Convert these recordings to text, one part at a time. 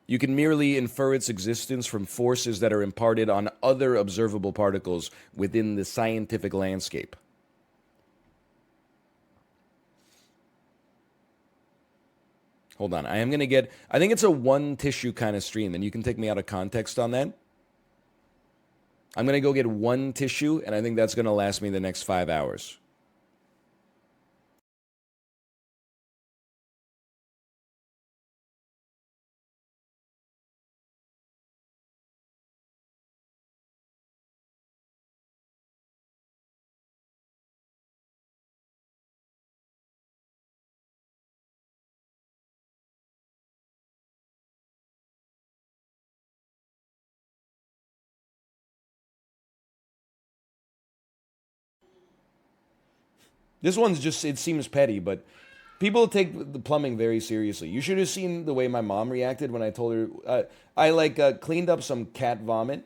You can merely infer its existence from forces that are imparted on other observable particles within the scientific landscape. Hold on. I think it's a one tissue kind of stream, and you can take me out of context on that. I'm going to go get one tissue, and I think that's going to last me the next 5 hours. This one's just, it seems petty, but people take the plumbing very seriously. You should have seen the way my mom reacted when I told her. I cleaned up some cat vomit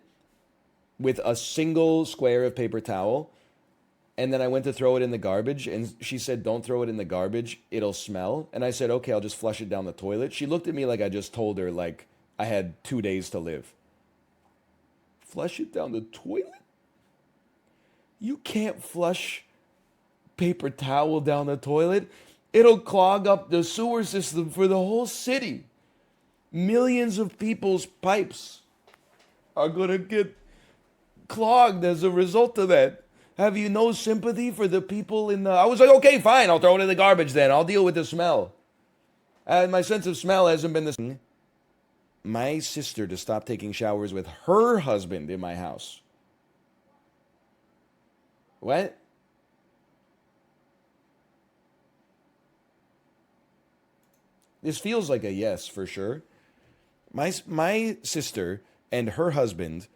with a single square of paper towel, and then I went to throw it in the garbage, and she said, "Don't throw it in the garbage, it'll smell." And I said, "Okay, I'll just flush it down the toilet." She looked at me like I just told her like I had 2 days to live. Flush it down the toilet? You can't flush paper towel down the toilet. It'll clog up the sewer system for the whole city. Millions of people's pipes are gonna get clogged as a result of that. Have you no sympathy for the people in the... I was like, okay, fine, I'll throw it in the garbage then. I'll deal with the smell. And my sense of smell hasn't been the... My sister to stop taking showers with her husband in my house. What? This feels like a yes for sure. My sister and her husband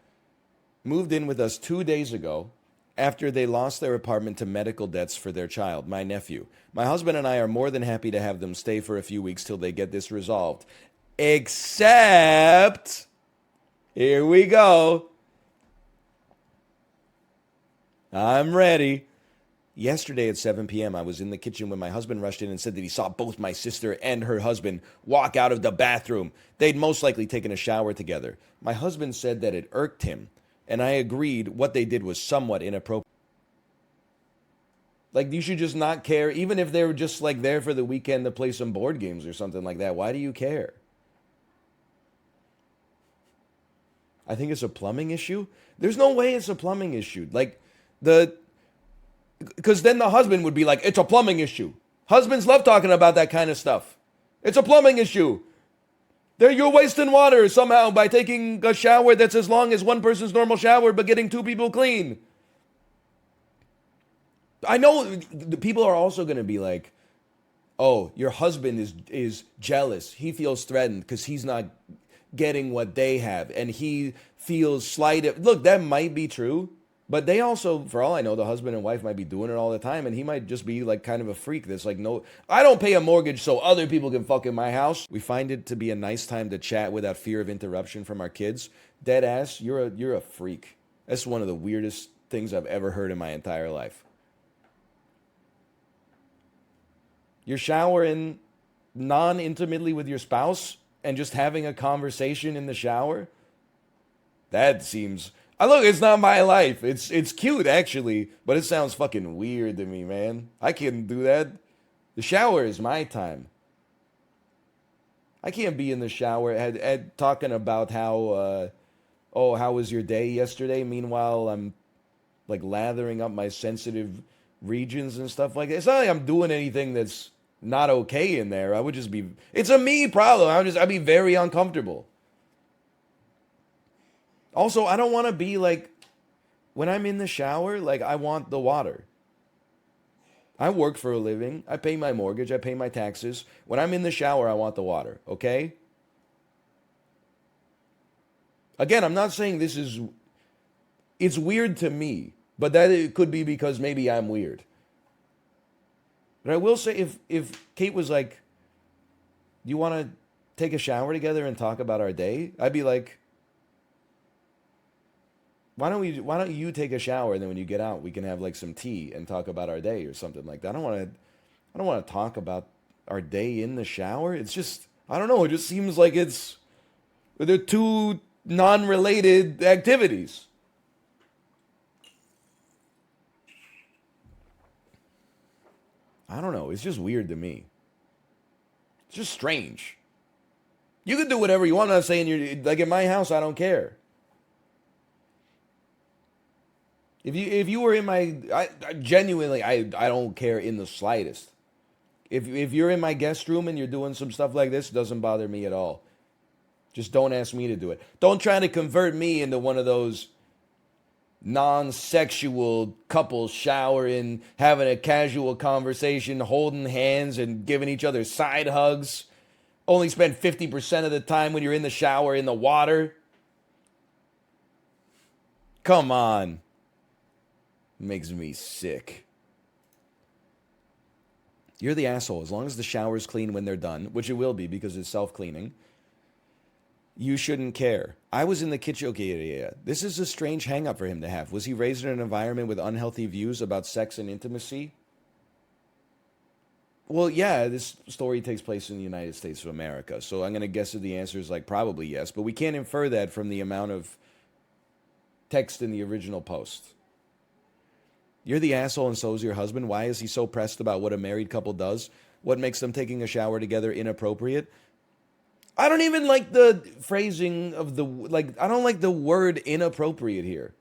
moved in with us 2 days ago after they lost their apartment to medical debts for their child, my nephew. My husband and I are more than happy to have them stay for a few weeks till they get this resolved. Except, here we go. I'm ready. Yesterday at 7 p.m., I was in the kitchen when my husband rushed in and said that he saw both my sister and her husband walk out of the bathroom. They'd most likely taken a shower together. My husband said that it irked him, and I agreed what they did was somewhat inappropriate. Like, you should just not care, even if they were just, like, there for the weekend to play some board games or something like that. Why do you care? I think it's a plumbing issue. There's no way it's a plumbing issue. Like, because then the husband would be like, it's a plumbing issue. Husbands love talking about that kind of stuff. It's a plumbing issue. You're wasting water somehow by taking a shower that's as long as one person's normal shower, but getting two people clean. I know the people are also going to be like, oh, your husband is jealous. He feels threatened because he's not getting what they have, and he feels slighted. Look, that might be true. But they also, for all I know, the husband and wife might be doing it all the time, and he might just be like kind of a freak that's like, no, I don't pay a mortgage so other people can fuck in my house. We find it to be a nice time to chat without fear of interruption from our kids. Dead ass, you're a freak. That's one of the weirdest things I've ever heard in my entire life. You're showering non-intimately with your spouse and just having a conversation in the shower? That seems... Look, it's not my life. It's cute, actually, but it sounds fucking weird to me, man. I can't do that. The shower is my time. I can't be in the shower talking about how, how was your day yesterday? Meanwhile, I'm, like, lathering up my sensitive regions and stuff like that. It's not like I'm doing anything that's not okay in there. I would just be... It's a me problem. I'd be very uncomfortable. Also, I don't want to be like, when I'm in the shower, like, I want the water. I work for a living. I pay my mortgage. I pay my taxes. When I'm in the shower, I want the water, okay? Again, I'm not saying this is... It's weird to me, but that it could be because maybe I'm weird. But I will say, if Kate was like, do you want to take a shower together and talk about our day? I'd be like... Why don't you take a shower, and then when you get out, we can have like some tea and talk about our day or something like that. I don't want to talk about our day in the shower. It's just, I don't know, it just seems like it's They're two non-related activities. I don't know. It's just weird to me. It's just strange. You can do whatever you want. I'm not saying you're like in my house. I don't care. If you were in my, I genuinely I don't care in the slightest. If you're in my guest room and you're doing some stuff like this, it doesn't bother me at all. Just don't ask me to do it. Don't try to convert me into one of those non-sexual couples showering, having a casual conversation, holding hands and giving each other side hugs. Only spend 50% of the time when you're in the shower in the water. Come on. Makes me sick. You're the asshole. As long as the shower's clean when they're done, which it will be because it's self-cleaning, you shouldn't care. I was in the kitchen. Okay, yeah. This is a strange hang-up for him to have. Was he raised in an environment with unhealthy views about sex and intimacy? Well, yeah, this story takes place in the United States of America, so I'm going to guess that the answer is like probably yes, but we can't infer that from the amount of text in the original post. You're the asshole and so is your husband. Why is he so pressed about what a married couple does? What makes them taking a shower together inappropriate? I don't even like the phrasing of the, like, I don't like the word inappropriate here.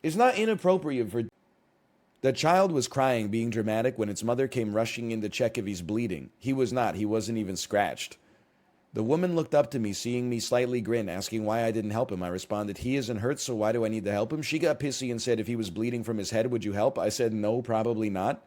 It's not inappropriate for... The child was crying, being dramatic, when its mother came rushing in to check if he's bleeding. He was not. He wasn't even scratched. The woman looked up to me, seeing me slightly grin, asking why I didn't help him. I responded, he isn't hurt, so why do I need to help him? She got pissy and said, if he was bleeding from his head, would you help? I said, no, probably not.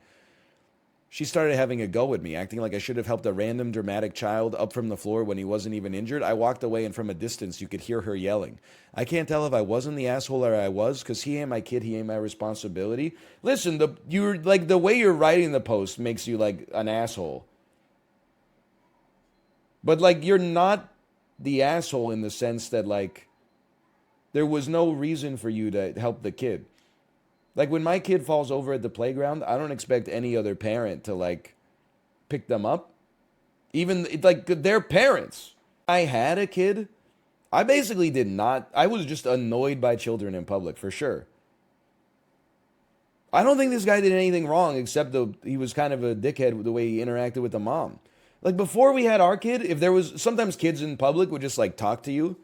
She started having a go at me, acting like I should have helped a random dramatic child up from the floor when he wasn't even injured. I walked away, and from a distance, you could hear her yelling. I can't tell if I wasn't the asshole or I was, because he ain't my kid, he ain't my responsibility. Listen, you're like, the way you're writing the post makes you like an asshole. But, like, you're not the asshole in the sense that, like, there was no reason for you to help the kid. Like, when my kid falls over at the playground, I don't expect any other parent to, like, pick them up. Even, like, their parents. I had a kid. I basically did not. I was just annoyed by children in public, for sure. I don't think this guy did anything wrong, except he was kind of a dickhead with the way he interacted with the mom. Like, before we had our kid, if there was... Sometimes kids in public would just, like, talk to you.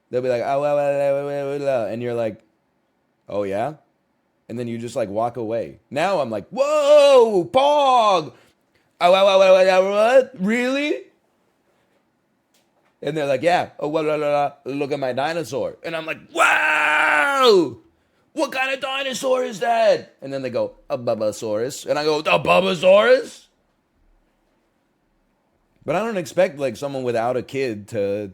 They'll be like, oh, and you're like, oh, yeah? And then you just, like, walk away. Now I'm like, whoa, Pog! Oh, what? Really? And they're like, yeah. Oh, look at my dinosaur. And I'm like, wow! What kind of dinosaur is that? And then they go, a Bubbasaurus. And I go, a Bubbasaurus? But I don't expect, like, someone without a kid to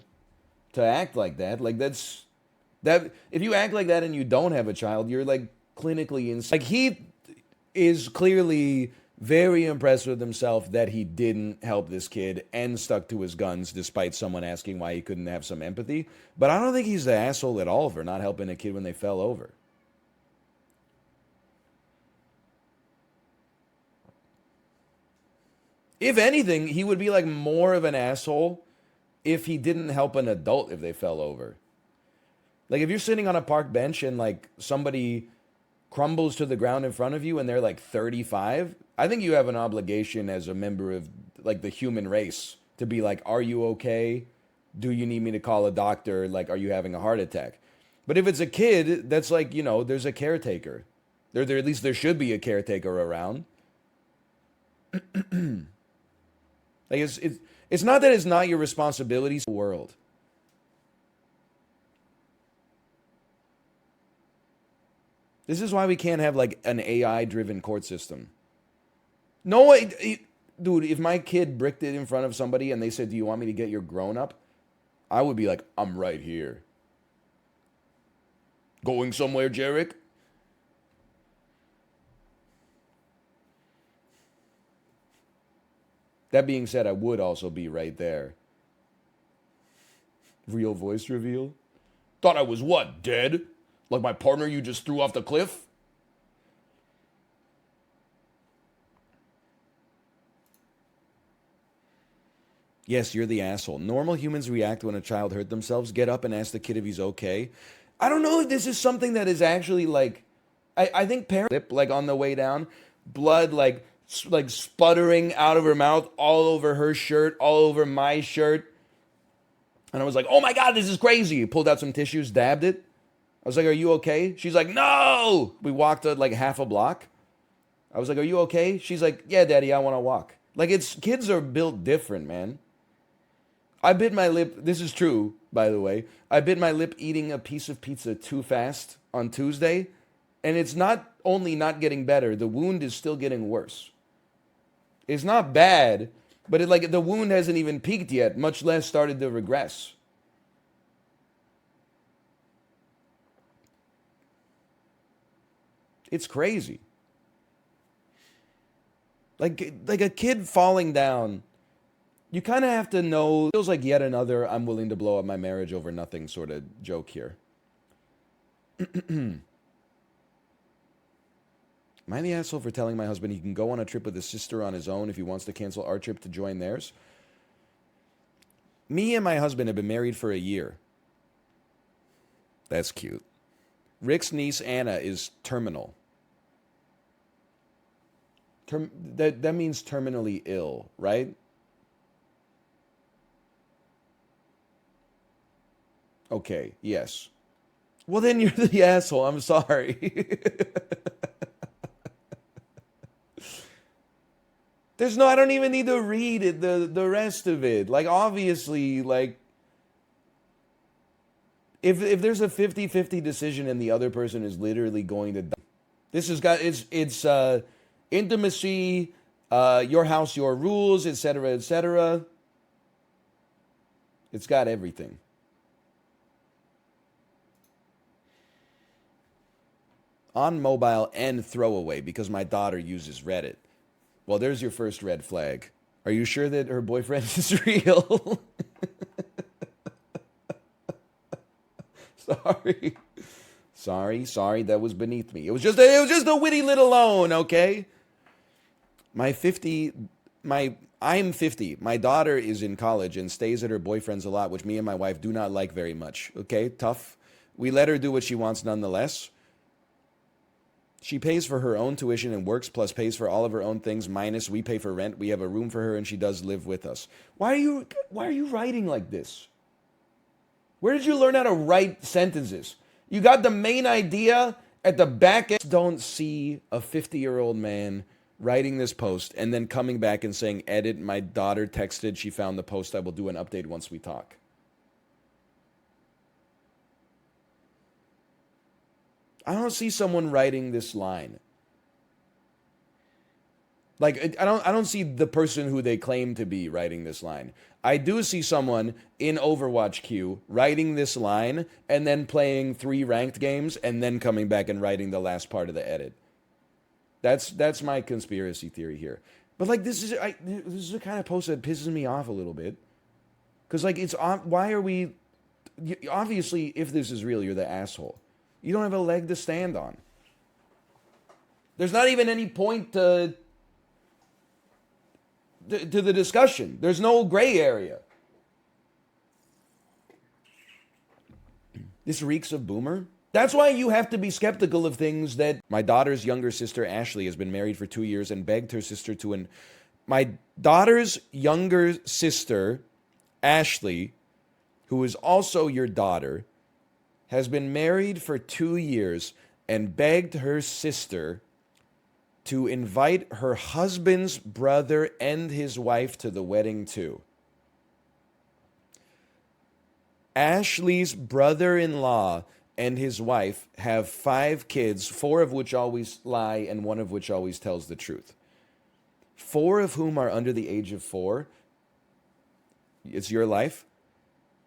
act like that. Like, that. If you act like that and you don't have a child, you're, like, clinically insane. Like, he is clearly very impressed with himself that he didn't help this kid and stuck to his guns despite someone asking why he couldn't have some empathy. But I don't think he's the asshole at all for not helping a kid when they fell over. If anything, he would be like more of an asshole if he didn't help an adult if they fell over. Like, if you're sitting on a park bench and, like, somebody crumbles to the ground in front of you and they're, like, 35, I think you have an obligation as a member of, like, the human race to be like, are you okay? Do you need me to call a doctor? Like, are you having a heart attack? But if it's a kid, that's like, you know, there's a caretaker. At least there should be a caretaker around. Like, it's not that it's not your responsibility to the world. This is why we can't have, like, an AI-driven court system. No, dude, if my kid bricked it in front of somebody and they said, do you want me to get your grown-up? I would be like, I'm right here. Going somewhere, Jarek? That being said, I would also be right there. Real voice reveal? Thought I was what, dead? Like my partner you just threw off the cliff? Yes, you're the asshole. Normal humans react when a child hurt themselves. Get up and ask the kid if he's okay. I don't know if this is something that is actually like. I think parents lip like on the way down, blood like sputtering out of her mouth, all over her shirt, all over my shirt, and I was like, "Oh my god, this is crazy!" Pulled out some tissues, dabbed it. I was like, "Are you okay?" She's like, "No." We walked like half a block. I was like, "Are you okay?" She's like, "Yeah, Daddy, I want to walk." Like it's kids are built different, man. I bit my lip. This is true, by the way. I bit my lip eating a piece of pizza too fast on Tuesday, and it's not only not getting better, the wound is still getting worse. It's not bad, but like the wound hasn't even peaked yet, much less started to regress. It's crazy. Like a kid falling down. You kind of have to know. It feels like yet another I'm willing to blow up my marriage over nothing sort of joke here. Am I the asshole for telling my husband he can go on a trip with his sister on his own if he wants to cancel our trip to join theirs? Me and my husband have been married for a year. That's cute. Rick's niece Anna is terminal. That means terminally ill, right? Okay, yes. Well, then you're the asshole. I'm sorry. There's no, I don't even need to read it, the rest of it. Like, obviously, like, if there's a 50-50 decision and the other person is literally going to die, this has got, it's intimacy, your house, your rules, etc., etc. It's got everything. On mobile and throwaway because my daughter uses Reddit. Well, there's your first red flag. Are you sure that her boyfriend is real? Sorry. Sorry, that was beneath me. It was just a witty little loan, okay? I'm 50. My daughter is in college and stays at her boyfriend's a lot, which me and my wife do not like very much. Okay, tough. We let her do what she wants nonetheless. She pays for her own tuition and works, plus pays for all of her own things, minus we pay for rent. We have a room for her and she does live with us. Why are you writing like this? Where did you learn how to write sentences? You got the main idea at the back end. Don't see a 50-year-old man writing this post and then coming back and saying, edit, my daughter texted, she found the post, I will do an update once we talk. I don't see someone writing this line. Like I don't see the person who they claim to be writing this line. I do see someone in Overwatch queue writing this line and then playing 3 ranked games and then coming back and writing the last part of the edit. That's my conspiracy theory here. But like this is the kind of post that pisses me off a little bit. Cuz like why are we obviously if this is real you're the asshole. You don't have a leg to stand on. There's not even any point to the discussion. There's no gray area. This reeks of boomer. That's why you have to be skeptical of things that my daughter's younger sister Ashley has been married for 2 years and begged her sister to my daughter's younger sister Ashley, who is also your daughter, has been married for 2 years and begged her sister to invite her husband's brother and his wife to the wedding too. Ashley's brother-in-law and his wife have 5 kids, 4 of which always lie and 1 of which always tells the truth. 4 of whom are under the age of 4. It's your life.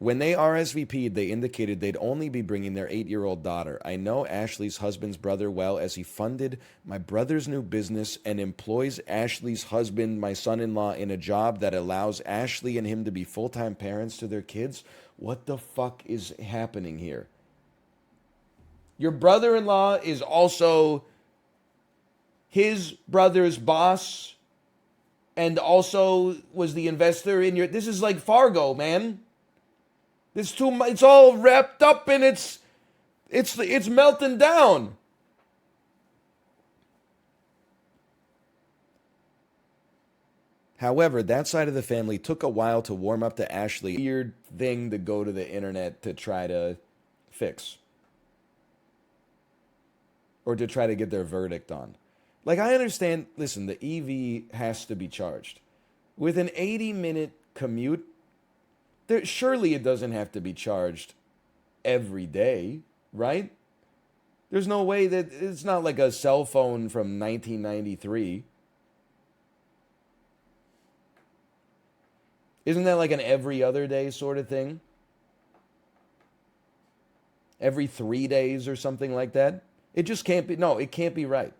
When they RSVP'd, they indicated they'd only be bringing their 8-year-old daughter. I know Ashley's husband's brother well as he funded my brother's new business and employs Ashley's husband, my son-in-law, in a job that allows Ashley and him to be full-time parents to their kids. What the fuck is happening here? Your brother-in-law is also his brother's boss. and also was the investor in your. This is like Fargo, man. This too much. It's all wrapped up and it's melting down. However, that side of the family took a while to warm up to Ashley. Weird thing to go to the internet to try to fix. Or to try to get their verdict on. Like, I understand, listen, the EV has to be charged. With an 80-minute commute, surely it doesn't have to be charged every day, right? There's no way that it's not like a cell phone from 1993. Isn't that like an every other day sort of thing? Every 3 days or something like that? It just can't be. No, it can't be right.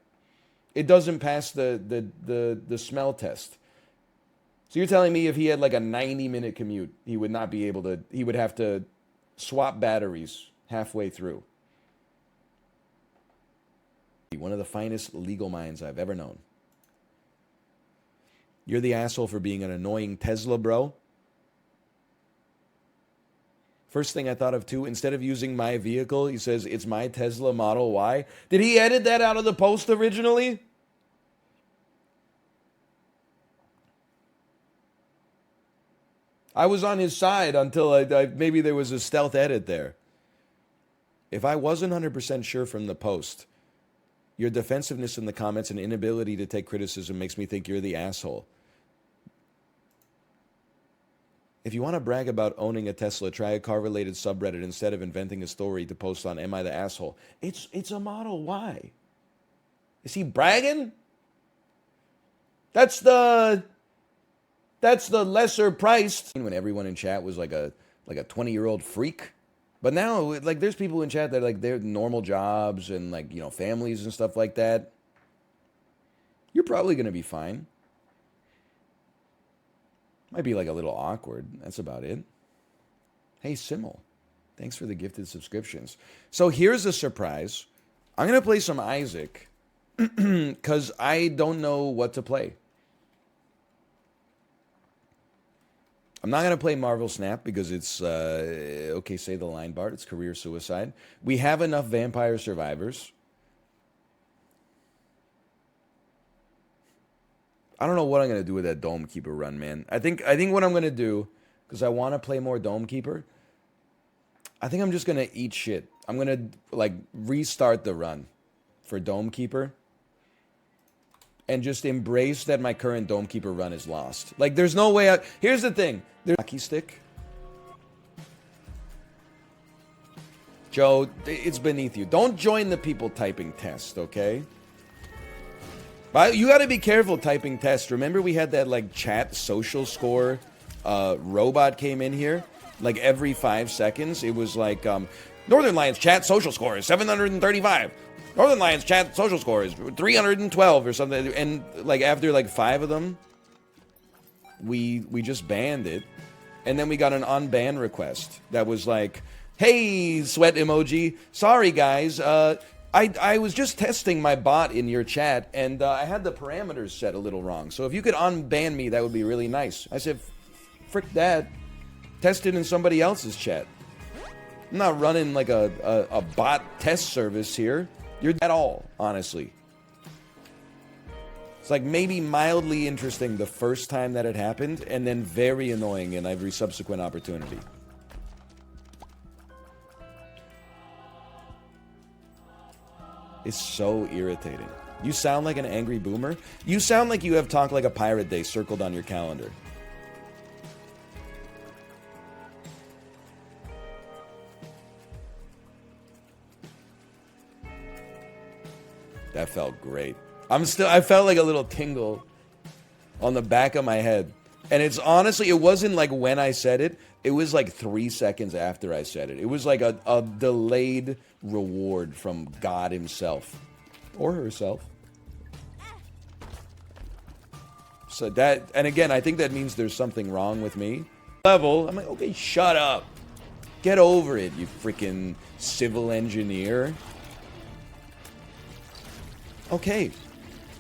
It doesn't pass the smell test. So you're telling me if he had like a 90-minute commute, he would not be able to, he would have to swap batteries halfway through. One of the finest legal minds I've ever known. You're the asshole for being an annoying Tesla, bro. First thing I thought of, too, instead of using my vehicle, he says, it's my Tesla Model Y. Did he edit that out of the post originally? I was on his side until maybe there was a stealth edit there. If I wasn't 100% sure from the post, your defensiveness in the comments and inability to take criticism makes me think you're the asshole. If you want to brag about owning a Tesla, try a car-related subreddit instead of inventing a story to post on Am I the Asshole? It's a Model Y. Is he bragging? That's the lesser priced. When everyone in chat was like a 20-year-old freak. But now, like, there's people in chat that like they're normal jobs and like, you know, families and stuff like that. You're probably gonna be fine. Might be like a little awkward. That's about it. Hey, Simmel. Thanks for the gifted subscriptions. So here's a surprise. I'm going to play some Isaac because I don't know what to play. I'm not going to play Marvel Snap because it's, okay, say the line, Bart. It's career suicide. We have enough Vampire Survivors. I don't know what I'm going to do with that Dome Keeper run, man. I think what I'm going to do, because I want to play more Dome Keeper, I think I'm just going to eat shit. I'm going to, like, restart the run for Dome Keeper and just embrace that my current Dome Keeper run is lost. Like, there's no way here's the thing. There's hockey stick. Joe, it's beneath you. Don't join the people typing test, okay? But you got to be careful typing test. Remember we had that like chat social score robot came in here? Like every 5 seconds. It was like Northern Lion's chat social score is 735. Northern Lion's chat social score is 312 or something. And like after like 5 of them, we just banned it. And then we got an unban request that was like, hey, sweat emoji. Sorry, guys. I was just testing my bot in your chat, and I had the parameters set a little wrong. So if you could unban me, that would be really nice. I said, frick that. Test it in somebody else's chat. I'm not running like a bot test service here. You're at all, honestly. It's like maybe mildly interesting the first time that it happened, and then very annoying in every subsequent opportunity. It's so irritating. You sound like an angry boomer. You sound like you have Talk Like a Pirate Day circled on your calendar. That felt great. I felt like a little tingle on the back of my head. And it's honestly, it wasn't like when I said it. It was like 3 seconds after I said it. It was like a delayed reward from God himself. Or herself. So that, and again, I think that means there's something wrong with me. Level, I'm like, okay, shut up. Get over it, you freaking civil engineer. Okay,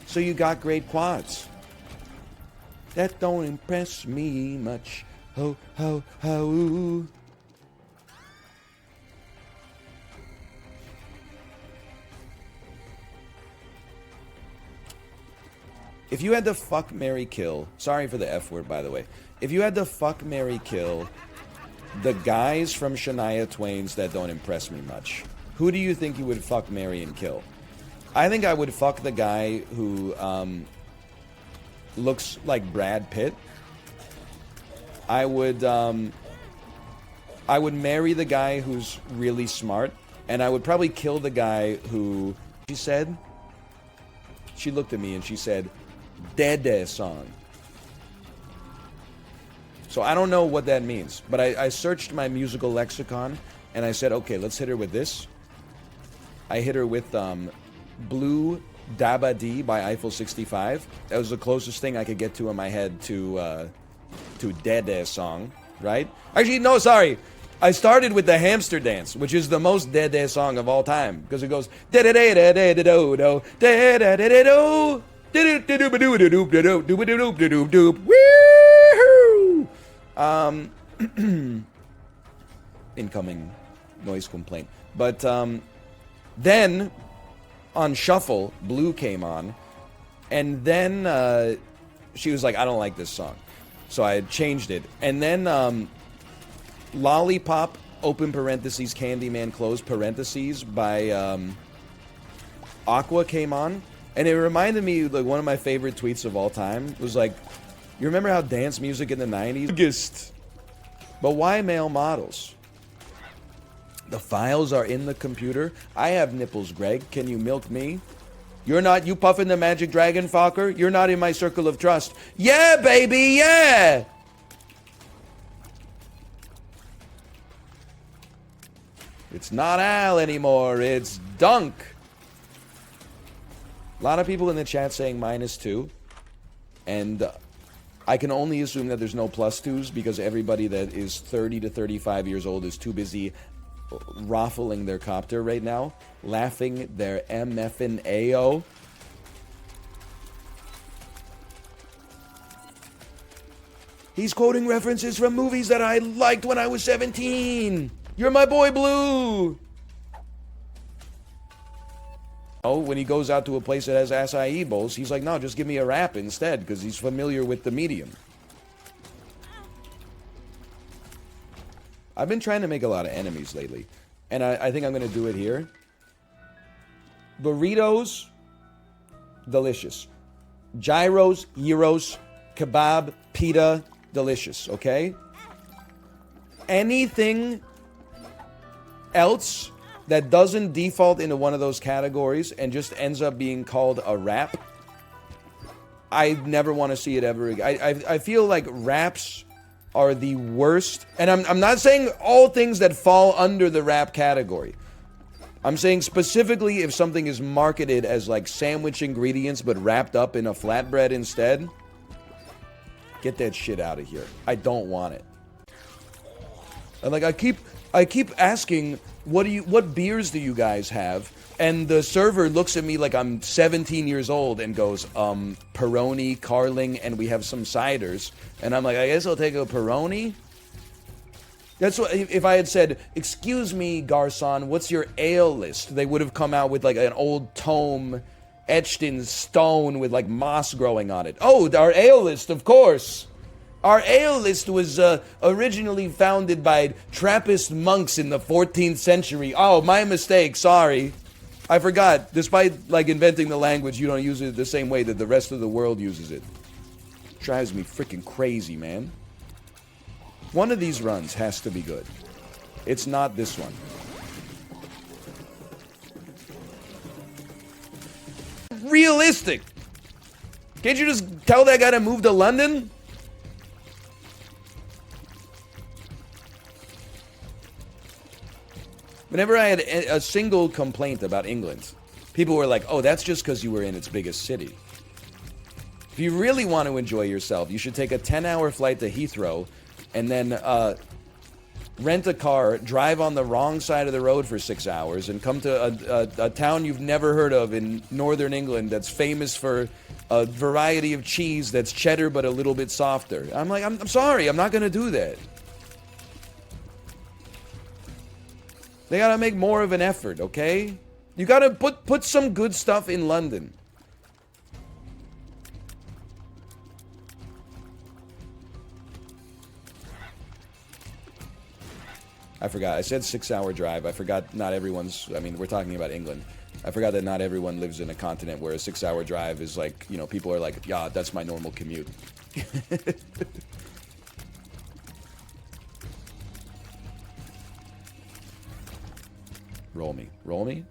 so you got great quads. that don't impress me much. Ho, ho, ho. If you had to fuck, marry, kill... Sorry for the F word, by the way. If you had to fuck, marry, kill the guys from Shania Twain's that don't impress me much, who do you think you would fuck, marry, and kill? I think I would fuck the guy who looks like Brad Pitt. I would marry the guy who's really smart, and I would probably kill the guy who... She said... She looked at me and she said... Dede song. So I don't know what that means, but I searched my musical lexicon and I said, okay, let's hit her with this. I hit her with Blue Daba D by Eiffel 65. That was the closest thing I could get to in my head to Dede song, right? Actually, no, sorry. I started with the hamster dance, which is the most Dede song of all time, because it goes da-da-da-da-da-da-do-do, da-da-da-da-do. Incoming noise complaint. But then on shuffle, Blue came on, and then she was like, I don't like this song, so I changed it. And then Lollipop, open parentheses, Candyman, close parentheses, by Aqua came on. And it reminded me, like, one of my favorite tweets of all time was like, you remember how dance music in the 90s? But why male models? The files are in the computer. I have nipples, Greg. Can you milk me? You're not, you puffin' the magic dragon, Fokker? You're not in my circle of trust. Yeah, baby, yeah! It's not Al anymore, it's Dunk. A lot of people in the chat saying -2, and I can only assume that there's no +2s because everybody that is 30 to 35 years old is too busy raffling their copter right now, laughing their MF'n AO. He's quoting references from movies that I liked when I was 17. You're my boy, Blue. Oh, when he goes out to a place that has acai bowls, he's like, no, just give me a wrap instead, because he's familiar with the medium. I've been trying to make a lot of enemies lately, and I think I'm going to do it here. Burritos, delicious. Gyros, gyros, kebab, pita, delicious, okay? Anything else that doesn't default into one of those categories and just ends up being called a rap, I never want to see it ever again. I feel like raps are the worst. And I'm not saying all things that fall under the rap category. I'm saying specifically if something is marketed as like sandwich ingredients but wrapped up in a flatbread instead, get that shit out of here. I don't want it. And like I keep asking, what beers do you guys have? And the server looks at me like I'm 17 years old and goes, Peroni, Carling, and we have some ciders. And I'm like, I guess I'll take a Peroni. That's what, if I had said, excuse me, Garçon, what's your ale list? They would have come out with like an old tome etched in stone with like moss growing on it. Oh, our ale list, of course. Our ale list was originally founded by Trappist monks in the 14th century. Oh, my mistake, sorry. I forgot. Despite like inventing the language, you don't use it the same way that the rest of the world uses it. Drives me freaking crazy, man. One of these runs has to be good. It's not this one. Realistic. Can't you just tell that guy to move to London? Whenever I had a single complaint about England, people were like, oh, that's just because you were in its biggest city. If you really want to enjoy yourself, you should take a 10-hour flight to Heathrow and then rent a car, drive on the wrong side of the road for 6 hours, and come to a town you've never heard of in northern England that's famous for a variety of cheese that's cheddar but a little bit softer. I'm like, I'm sorry, I'm not gonna do that. They gotta make more of an effort, okay? You gotta put some good stuff in London. I forgot. I said 6-hour drive. I forgot not everyone's... I mean, we're talking about England. I forgot that not everyone lives in a continent where a 6-hour drive is like, you know, people are like, yeah, that's my normal commute. Roll me. Roll me?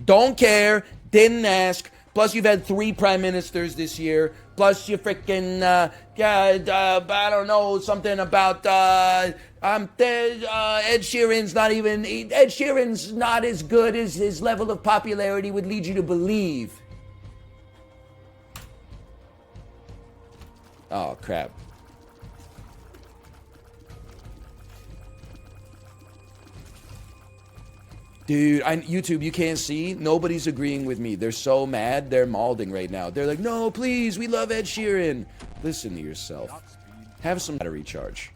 Don't care. Didn't ask. Plus, you've had 3 prime ministers this year. Plus, you freaking, I don't know, something about, Ed Sheeran's not even, Ed Sheeran's not as good as his level of popularity would lead you to believe. Oh, crap. Dude, YouTube, you can't see. Nobody's agreeing with me. They're so mad. They're malding right now. They're like, no, please, we love Ed Sheeran. Listen to yourself. Have some battery charge.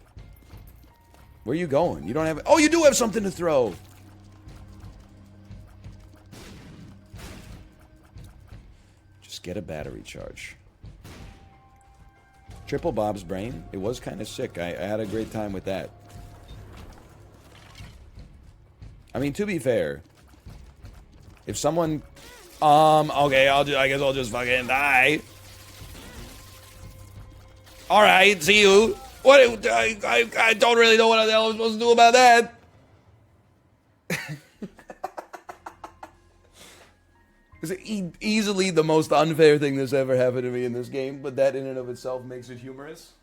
Where are you going? You don't have... Oh, you do have something to throw. Just get a battery charge. Triple Bob's Brain. It was kind of sick. I had a great time with that. I mean, to be fair, if someone, okay, I guess I'll just fucking die. All right, see you. What? I don't really know what the hell I'm supposed to do about that. It's easily the most unfair thing that's ever happened to me in this game, but that in and of itself makes it humorous.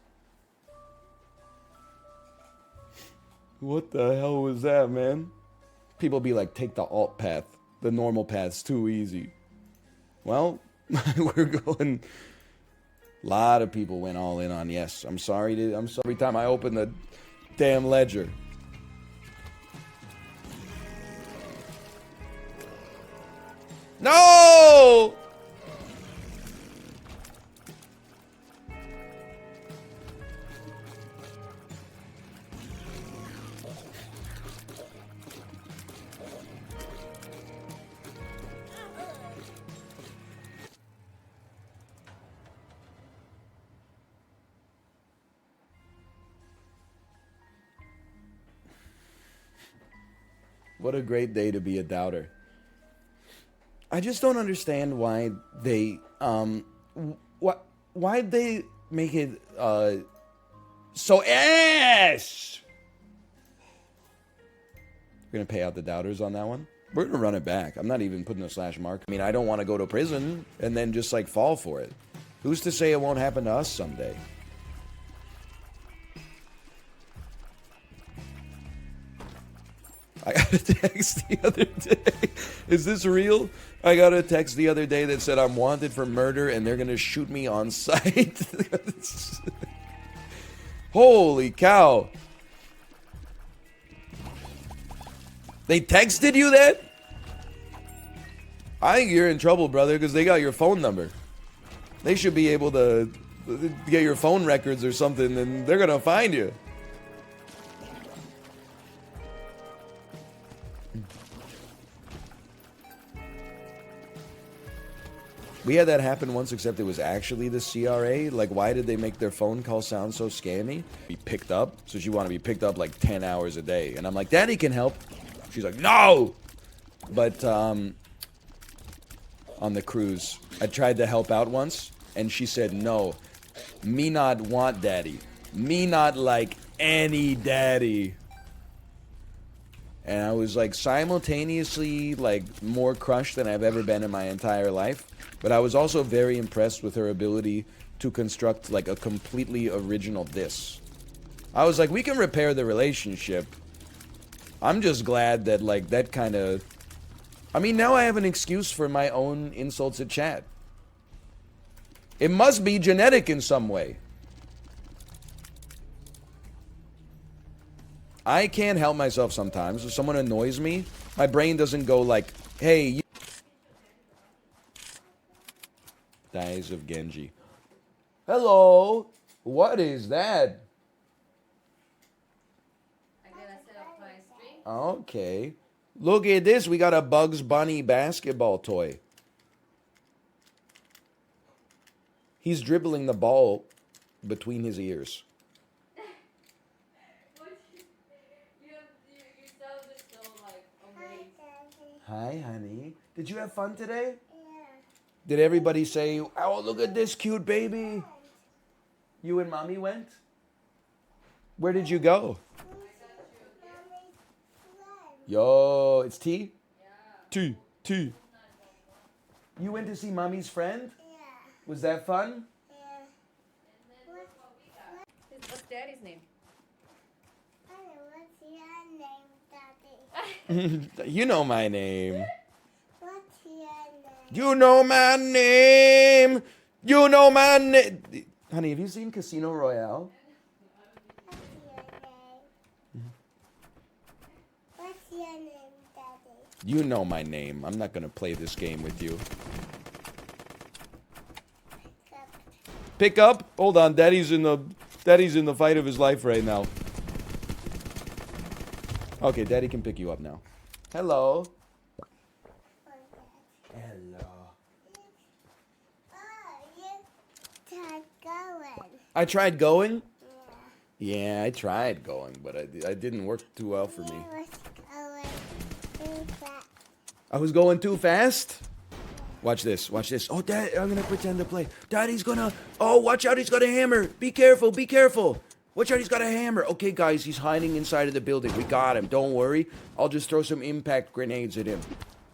What the hell was that, man? People be like, take the alt path. The normal path's too easy. Well, we're going... A lot of people went all in on yes. I'm sorry. Every time I open the damn ledger. No! What a great day to be a doubter. I just don't understand why they why they make it so ass. We're gonna pay out the doubters on that one. We're gonna run it back. I'm not even putting a slash mark. I mean, I don't want to go to prison and then just like fall for it. Who's to say it won't happen to us someday? I got a text the other day. Is this real? I got a text the other day that said I'm wanted for murder and they're gonna shoot me on sight. Holy cow. They texted you that? I think you're in trouble, brother, because they got your phone number. They should be able to get your phone records or something, and they're gonna find you. We had that happen once, except it was actually the CRA. Like, why did they make their phone call sound so scammy? Be picked up, so she wanted to be picked up like 10 hours a day. And I'm like, Daddy can help. She's like, no! But, on the cruise, I tried to help out once, and she said, no. Me not want daddy. Me not like any daddy. And I was like simultaneously like more crushed than I've ever been in my entire life. But I was also very impressed with her ability to construct like a completely original diss. I was like, we can repair the relationship. I'm just glad that like that kind of... I mean, now I have an excuse for my own insults at chat. It must be genetic in some way. I can't help myself sometimes. If someone annoys me, my brain doesn't go like, hey, Dies of Genji. Hello. What is that? I gotta set up my string. Okay. Look at this. We got a Bugs Bunny basketball toy. He's dribbling the ball between his ears. You sounded so like amazed. Hi, honey. Did you have fun today? Yeah. Did everybody say, oh, look at this cute baby? You and mommy went? Where did you go? Yo, it's T? Yeah. T. You went to see mommy's friend? Yeah. Was that fun? Yeah. What's daddy's name? What's your name, Daddy? You know my name. What's your name? You know my name. You know my name. Honey, have you seen Casino Royale? What's your name, Daddy? You know my name. I'm not going to play this game with you. Pick up? Hold on. Daddy's in the fight of his life right now. Okay, Daddy can pick you up now. Hello. Hello. Oh, you tried going. I tried going? Yeah, I tried going, but I didn't work too well for me. I was going too fast? Watch this. Watch this. Oh, Dad, I'm going to pretend to play. Daddy's going to... Oh, watch out. He's got a hammer. Be careful. Be careful. Watch out. He's got a hammer. Okay, guys. He's hiding inside of the building. We got him. Don't worry. I'll just throw some impact grenades at him.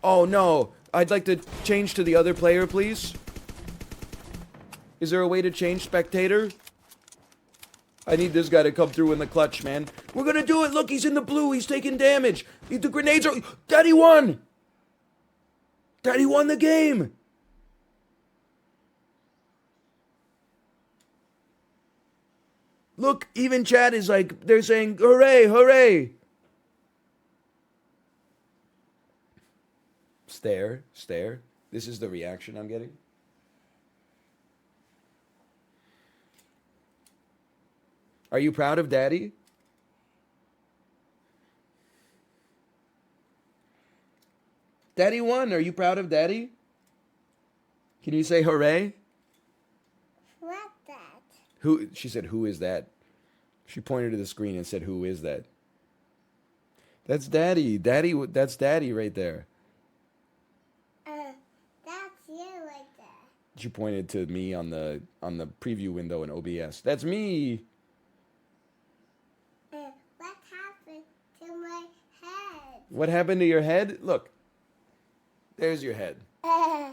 Oh, no. I'd like to change to the other player, please. Is there a way to change spectator? I need this guy to come through in the clutch, man. We're going to do it. Look, he's in the blue. He's taking damage. The grenades are... Daddy won. Daddy won the game. Look, even chat is like, they're saying, hooray, hooray. Stare, stare. This is the reaction I'm getting. Are you proud of Daddy? Daddy won. Are you proud of Daddy? Can you say hooray? What's that? Who? She said, who is that? She pointed to the screen and said, who is that? That's Daddy. Daddy, that's Daddy right there. That's you right there. She pointed to me on the preview window in OBS. That's me. What happened to my head? What happened to your head? Look. There's your head. I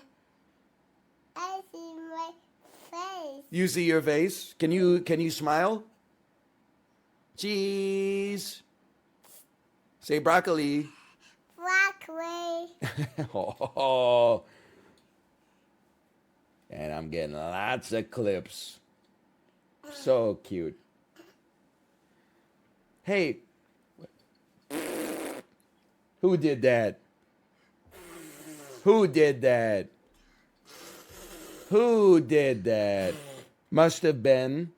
see my face. You see your face? Can you smile? Cheese. Say broccoli. Broccoli. Oh. And I'm getting lots of clips. So cute. Hey. Who did that? Who did that? Who did that? Must have been